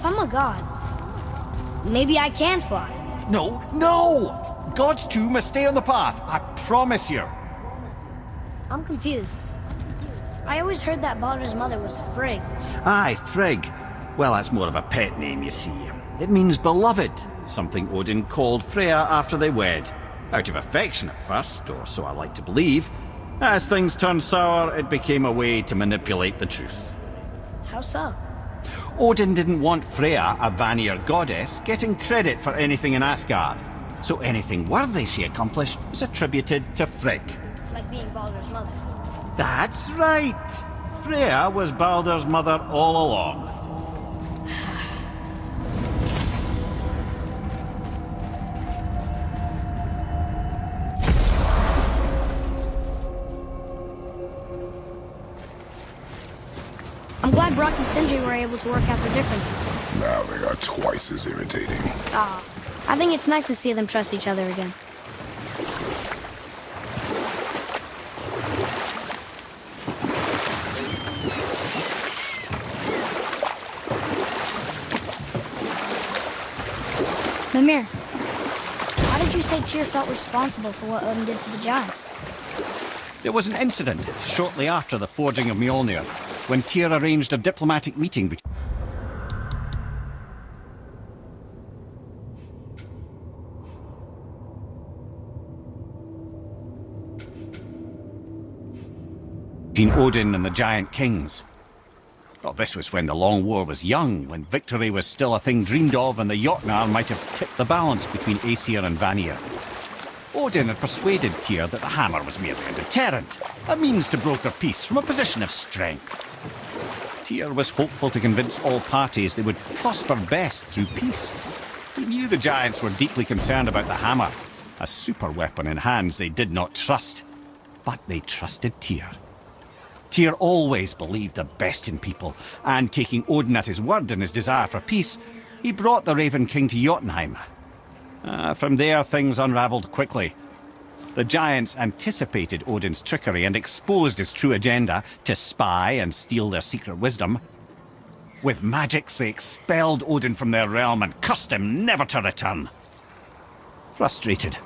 if I'm a god, maybe I can fly. No, no! Gods too must stay on the path, I promise you. I'm confused. I always heard that Baldur's mother was Frigg. Aye, Frigg. Well, that's more of a pet name, you see. It means beloved, something Odin called Freya after they wed. Out of affection at first, or so I like to believe. As things turned sour, it became a way to manipulate the truth. How so? Odin didn't want Freya, a Vanir goddess, getting credit for anything in Asgard. So anything worthy she accomplished was attributed to Frigg. Like being Baldur's mother. That's right! Freya was Baldur's mother all along. I'm glad Brock and Sindri were able to work out their differences. Now they are twice as irritating. I think it's nice to see them trust each other again. Mimir, why did you say Tyr felt responsible for what Odin did to the giants? There was an incident shortly after the forging of Mjolnir, when Tyr arranged a diplomatic meeting between Odin and the giant kings. Well, this was when the Long War was young, when victory was still a thing dreamed of, and the Jotnar might have tipped the balance between Aesir and Vanir. Odin had persuaded Tyr that the hammer was merely a deterrent, a means to broker peace from a position of strength. Tyr was hopeful to convince all parties they would prosper best through peace. He knew the giants were deeply concerned about the hammer, a super weapon in hands they did not trust. But they trusted Tyr. Tyr always believed the best in people, and taking Odin at his word in his desire for peace, he brought the Raven King to Jotunheim. From there, things unravelled quickly. The giants anticipated Odin's trickery and exposed his true agenda to spy and steal their secret wisdom. With magics, they expelled Odin from their realm and cursed him never to return. Frustrated,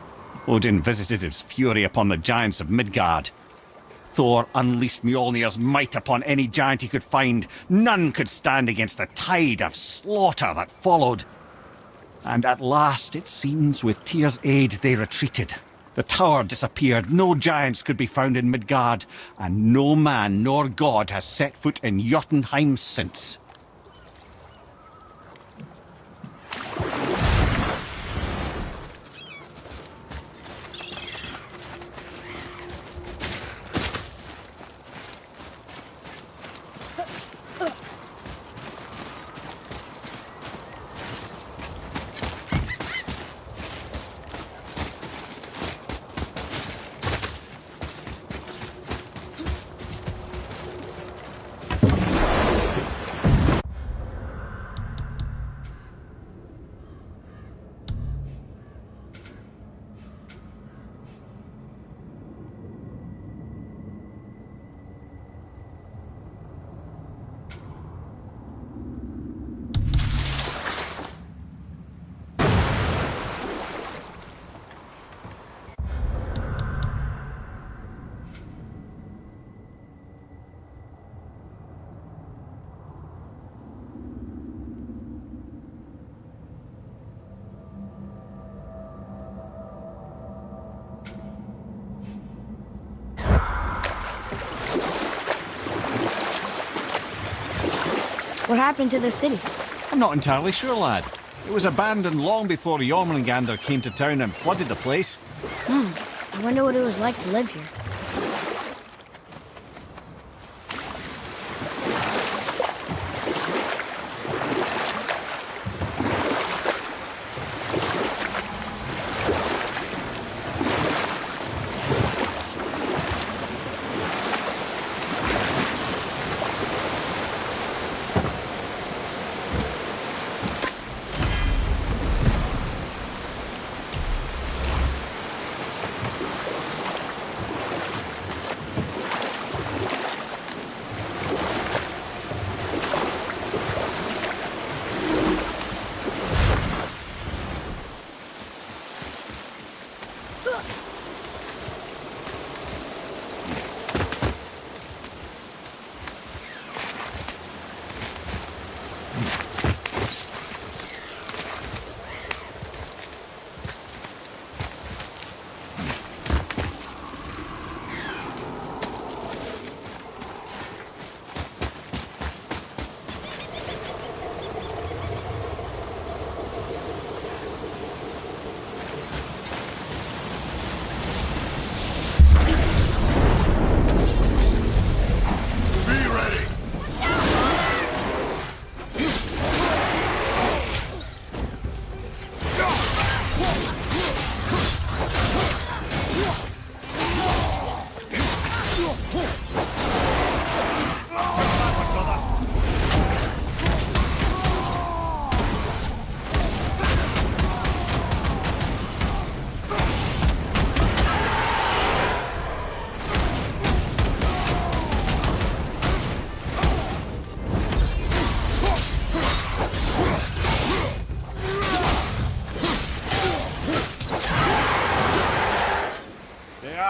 Odin visited his fury upon the giants of Midgard. Thor unleashed Mjolnir's might upon any giant he could find. None could stand against the tide of slaughter that followed. And at last, it seems, with Tyr's aid, they retreated. The tower disappeared, no giants could be found in Midgard, and no man nor god has set foot in Jotunheim since. What happened to the city? I'm not entirely sure, lad. It was abandoned long before Jormungandr came to town and flooded the place. I wonder what it was like to live here.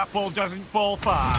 apple doesn't fall far.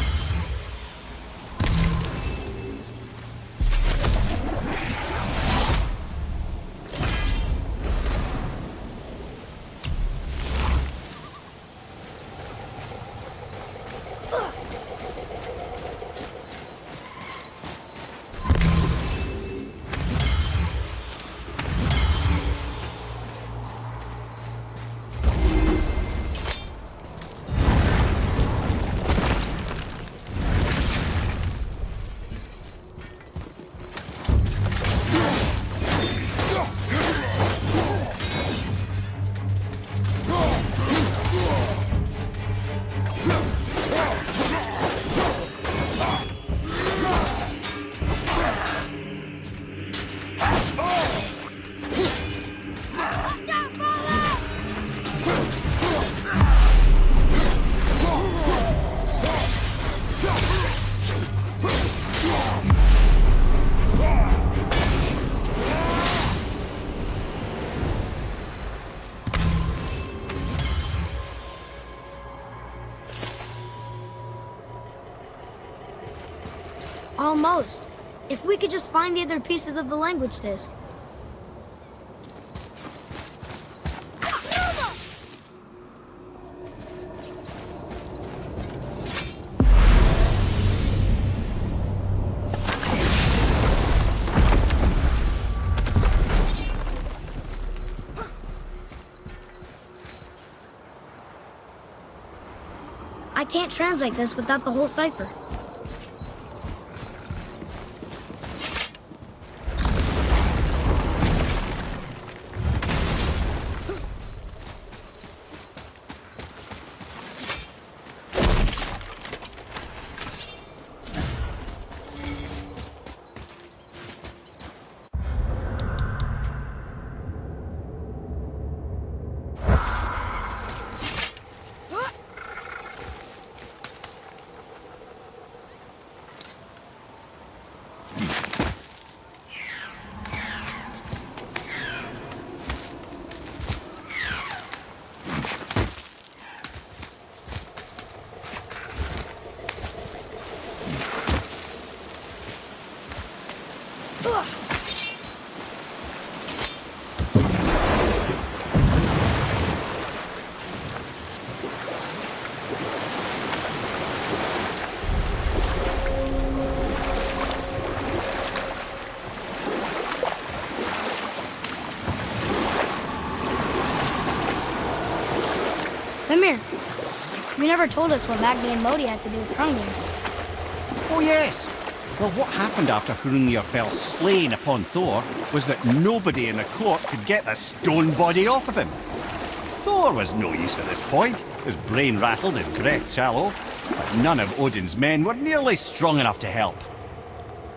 Almost. If we could just find the other pieces of the language disk. I can't translate this without the whole cipher. Come here. You never told us what Magni and Modi had to do with Hrungnir. Oh yes. Well, what happened after Hrungnir fell slain upon Thor was that nobody in the court could get the stone body off of him. Thor was no use at this point, his brain rattled, his breath shallow, but none of Odin's men were nearly strong enough to help.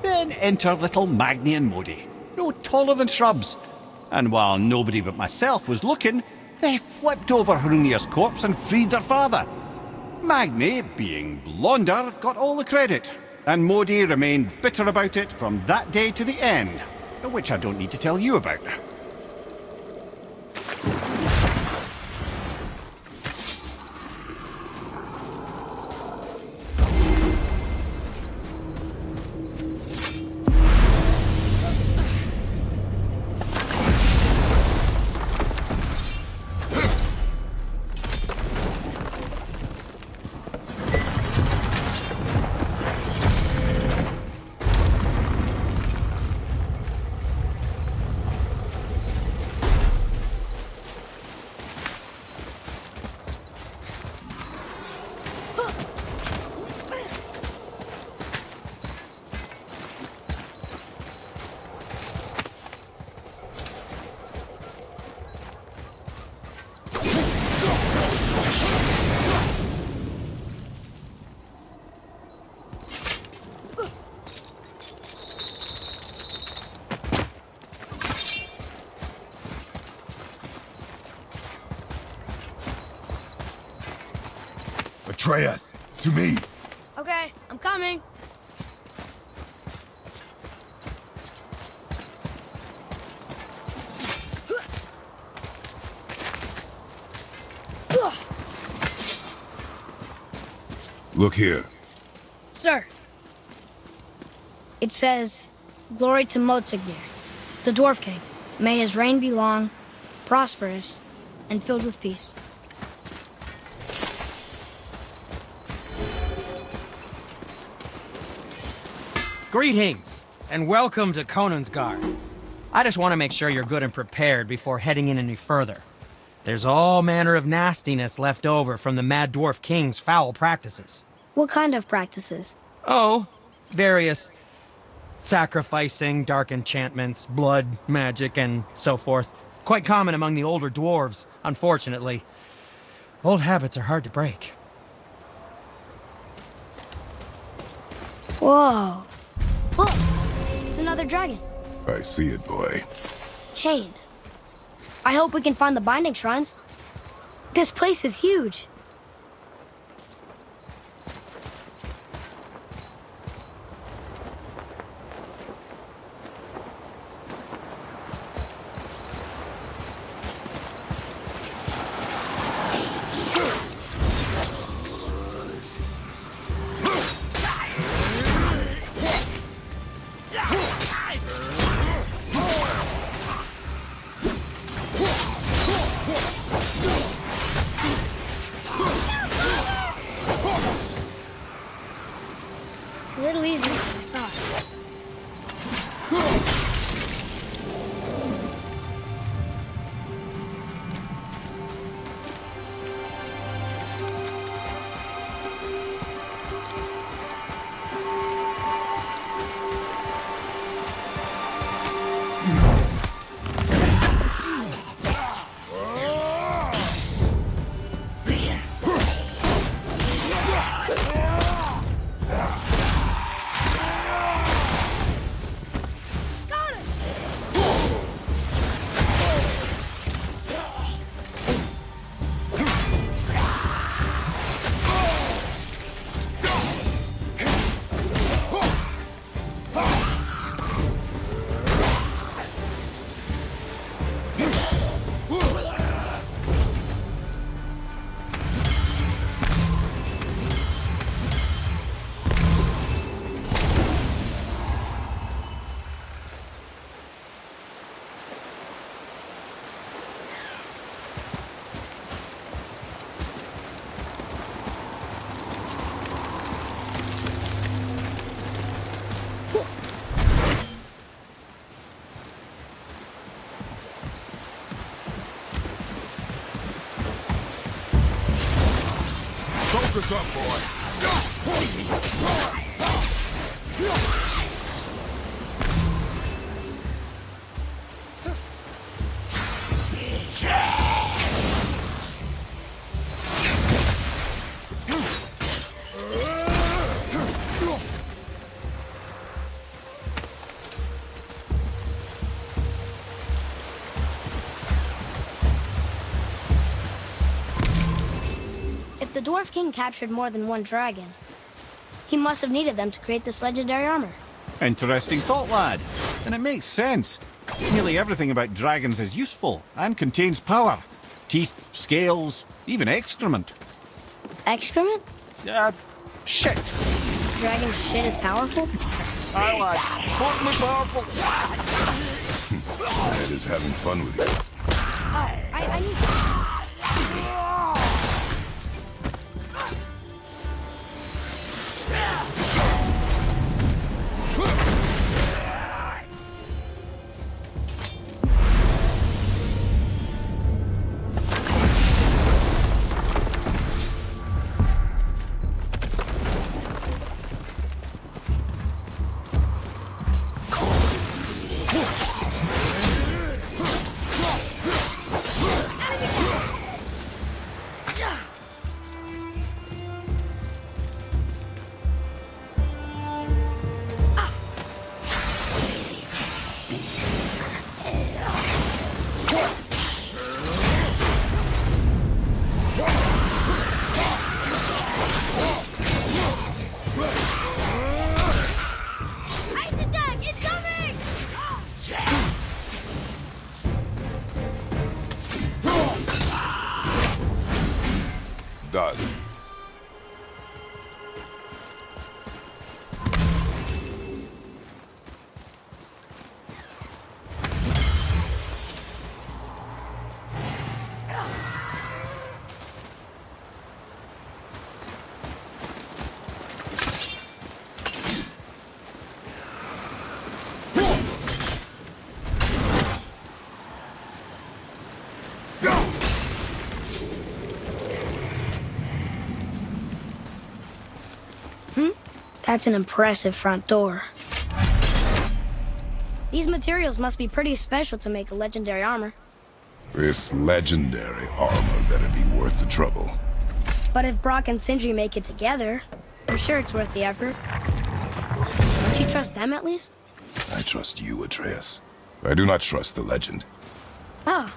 Then enter little Magni and Modi, no taller than shrubs, and while nobody but myself was looking, they flipped over Hrungnir's corpse and freed their father. Magni, being blonder, got all the credit, and Modi remained bitter about it from that day to the end, which I don't need to tell you about. Atreus, to me. Okay, I'm coming. Look here. Sir. It says, "Glory to Motsignir, the Dwarf King. May his reign be long, prosperous, and filled with peace." Greetings, and welcome to Konungsgard. I just want to make sure you're good and prepared before heading in any further. There's all manner of nastiness left over from the Mad Dwarf King's foul practices. What kind of practices? Oh, various sacrificing, dark enchantments, blood, magic, and so forth. Quite common among the older dwarves, unfortunately. Old habits are hard to break. Whoa. Look, it's another dragon. I see it, boy. Chain. I hope we can find the binding shrines. This place is huge. A little easier than I thought. Focus up, boy. If the Dwarf King captured more than one dragon, he must have needed them to create this legendary armor. Interesting thought, lad. And it makes sense. Nearly everything about dragons is useful and contains power. Teeth, scales, even excrement. Excrement? Shit. Dragon shit is powerful? Aye, lad. Totally powerful. Dad is having fun with you. Oh, I need... That's an impressive front door. These materials must be pretty special to make a legendary armor. This legendary armor better be worth the trouble. But if Brock and Sindri make it together, I'm sure it's worth the effort. Don't you trust them at least? I trust you, Atreus. I do not trust the legend. Oh.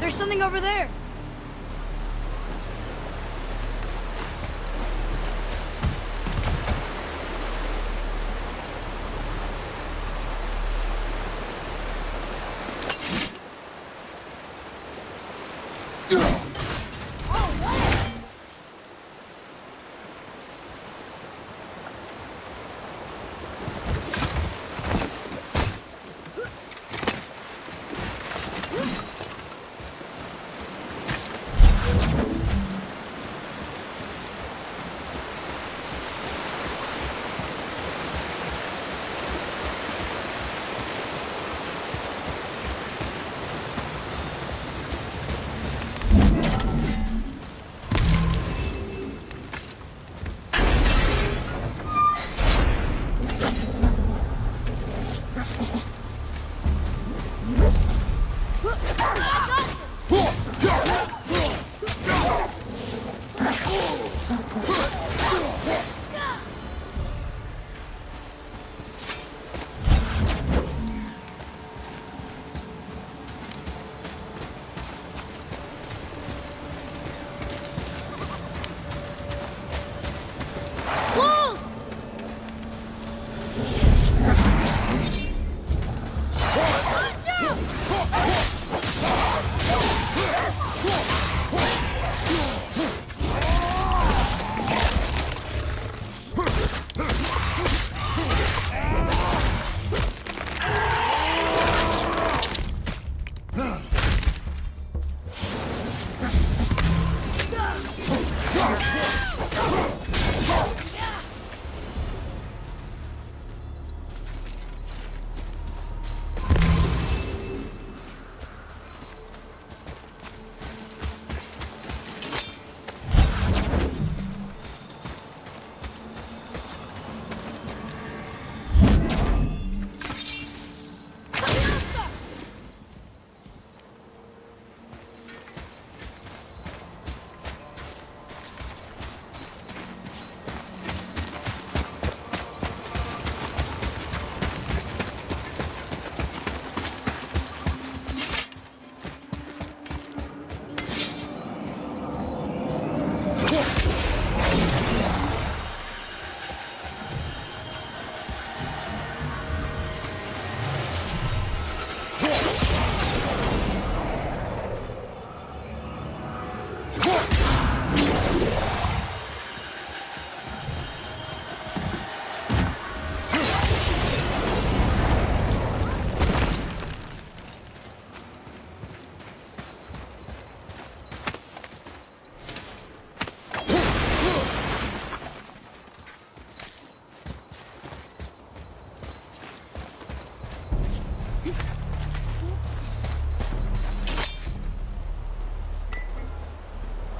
There's something over there.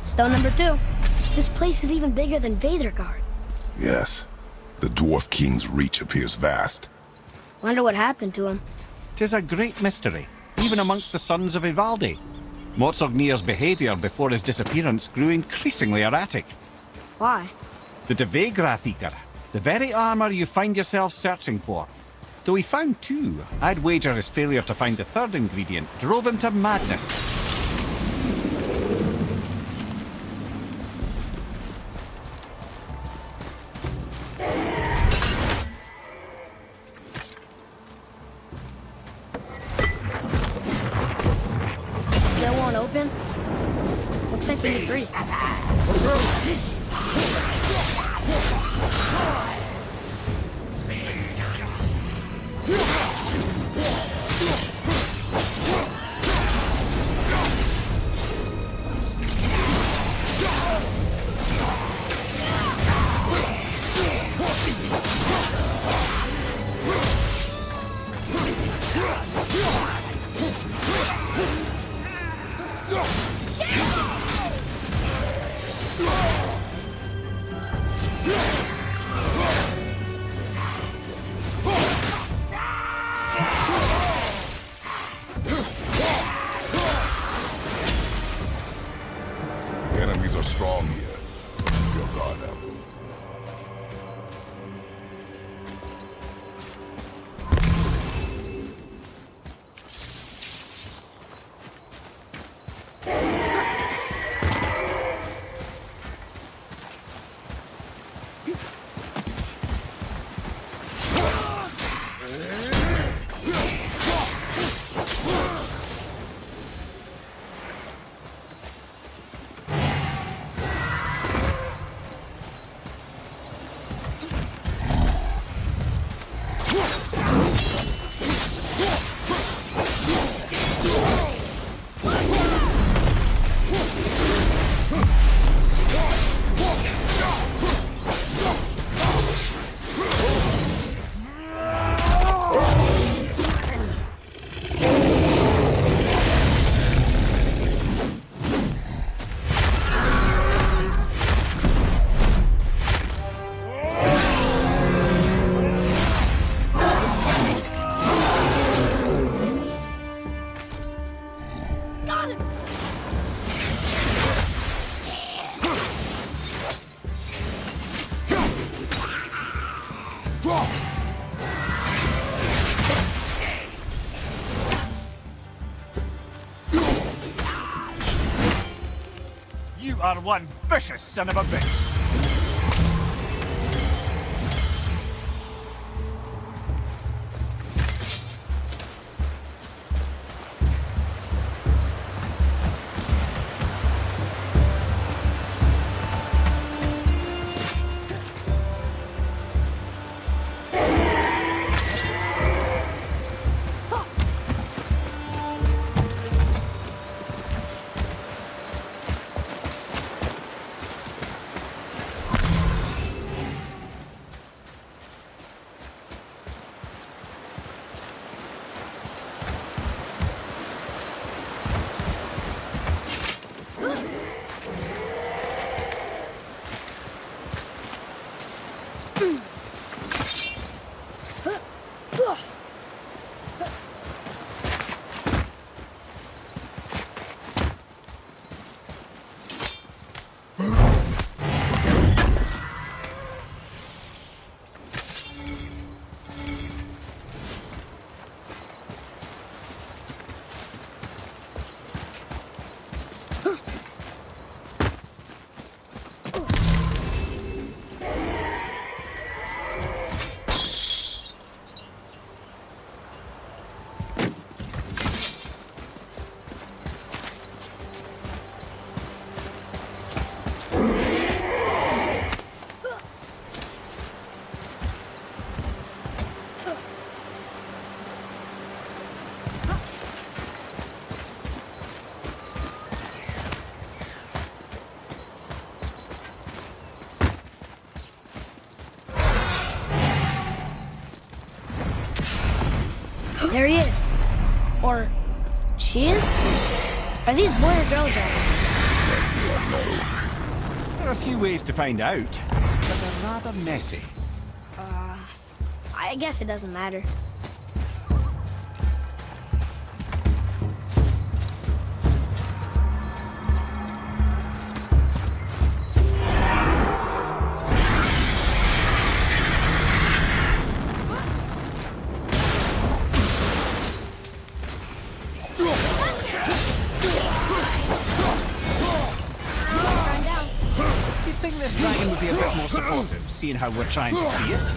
Stone number 2. This place is even bigger than Vadergard. Yes. The Dwarf King's reach appears vast. Wonder what happened to him. 'Tis a great mystery, even amongst the sons of Ivaldi. Motsognir's behaviour before his disappearance grew increasingly erratic. Why? The Devegrathikar, the very armour you find yourself searching for. Though he found 2, I'd wager his failure to find the 3rd ingredient drove him to madness. Still won't open? Looks like we need 3. The enemies are strong here. Keep your guard up. You are one vicious son of a bitch. There he is. Or she is? Are these boy or girl dragons? No. There are a few ways to find out, but they're rather messy. I guess it doesn't matter. You'd think this dragon would be a bit more supportive, seeing how we're trying to free it.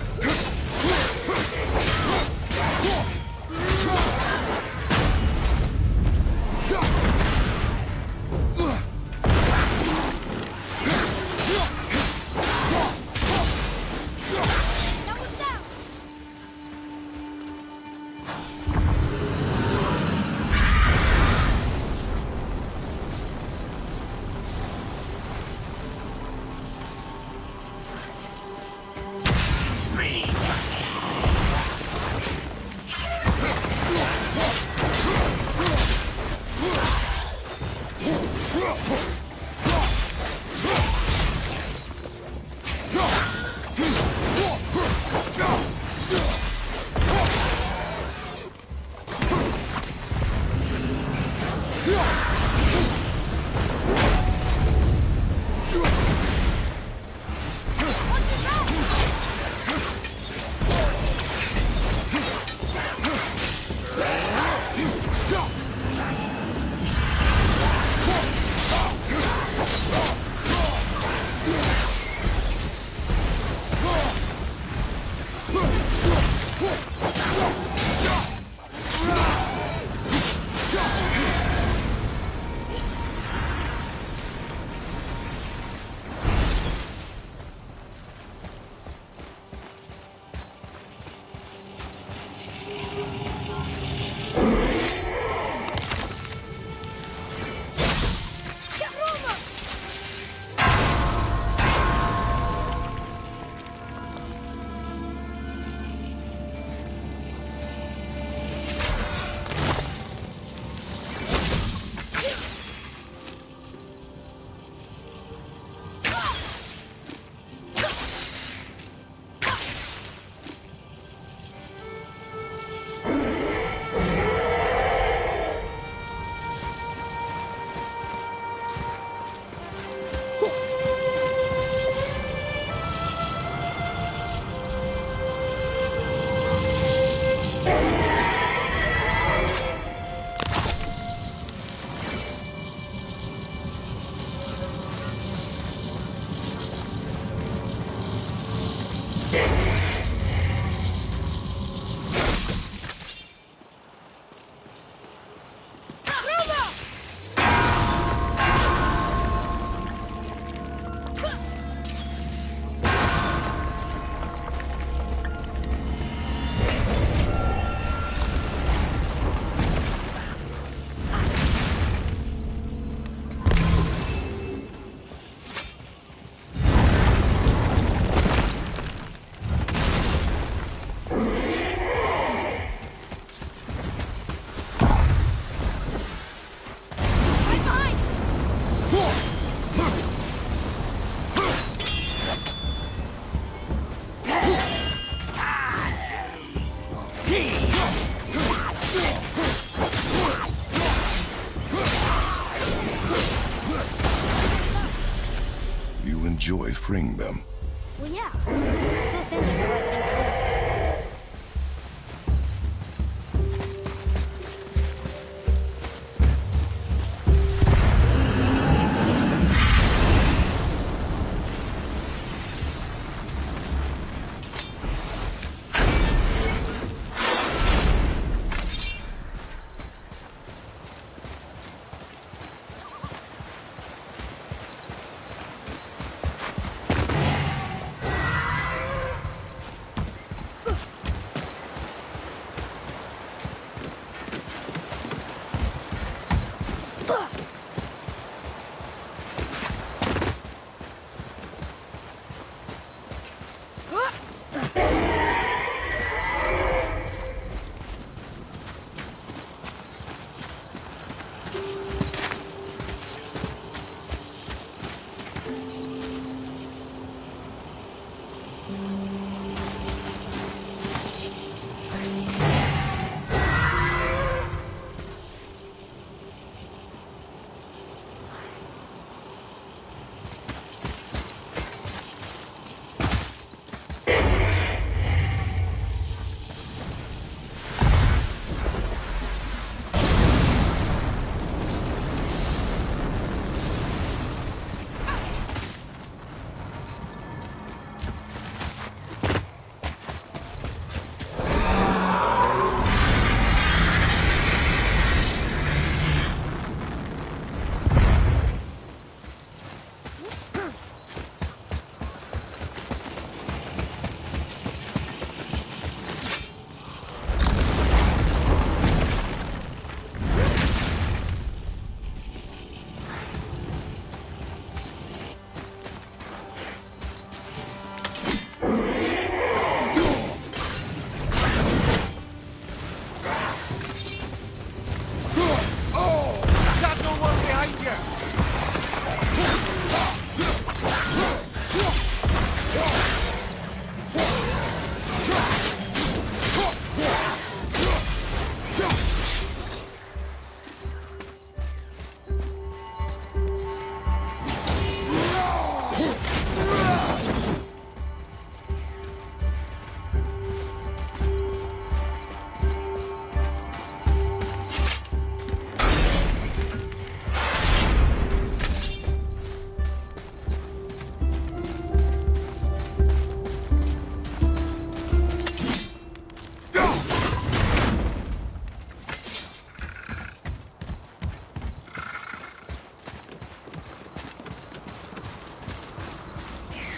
Enjoy freeing them. Well, yeah. It still seems like the right thing to do.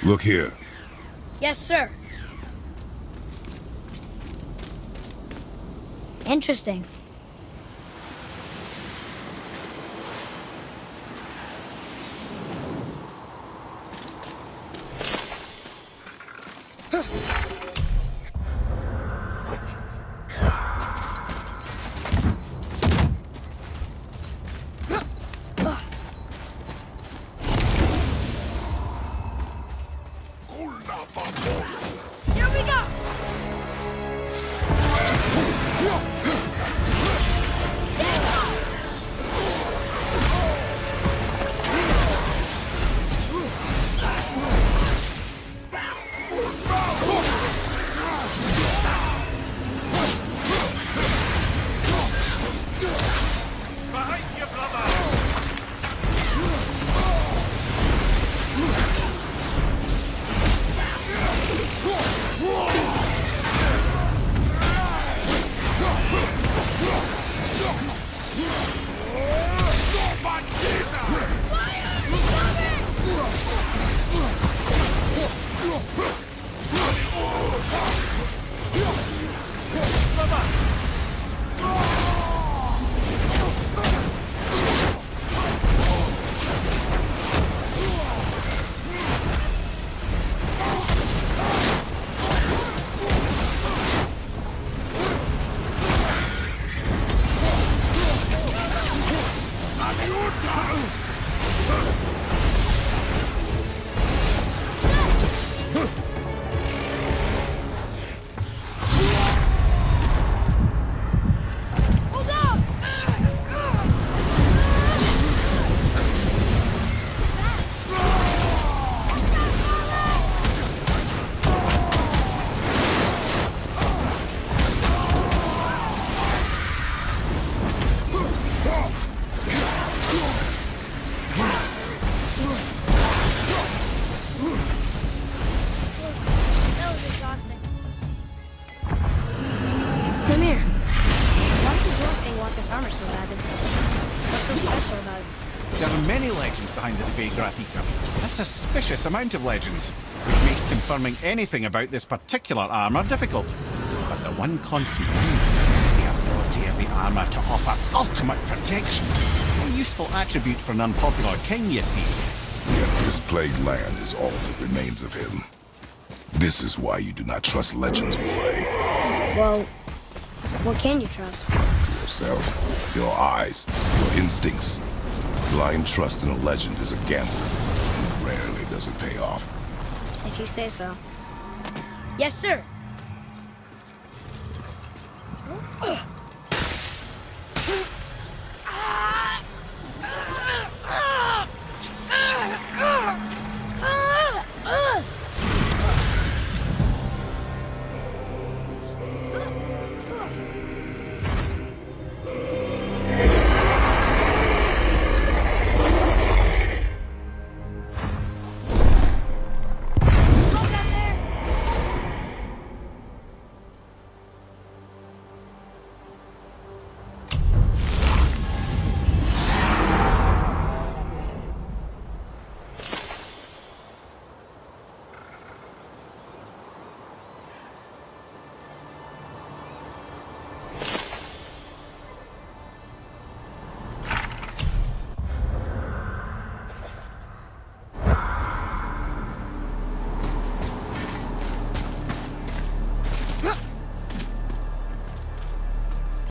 Look here. Yes, sir. Interesting. Here we go! Hold up! That was exhausting. Come here. Why did the dwarf king want this armor so badly? What's so special about it? There are many legends behind the debate, Grathika. A suspicious amount of legends, which makes confirming anything about this particular armor difficult. But the one constant is the ability of the armor to offer ultimate protection. A useful attribute for an unpopular king, you see. Yet this plagued land is all that remains of him. This is why you do not trust legends, boy. Well, what can you trust? Yourself, your eyes, your instincts. Blind trust in a legend is a gamble, and rarely does it pay off. If you say so. Yes, sir.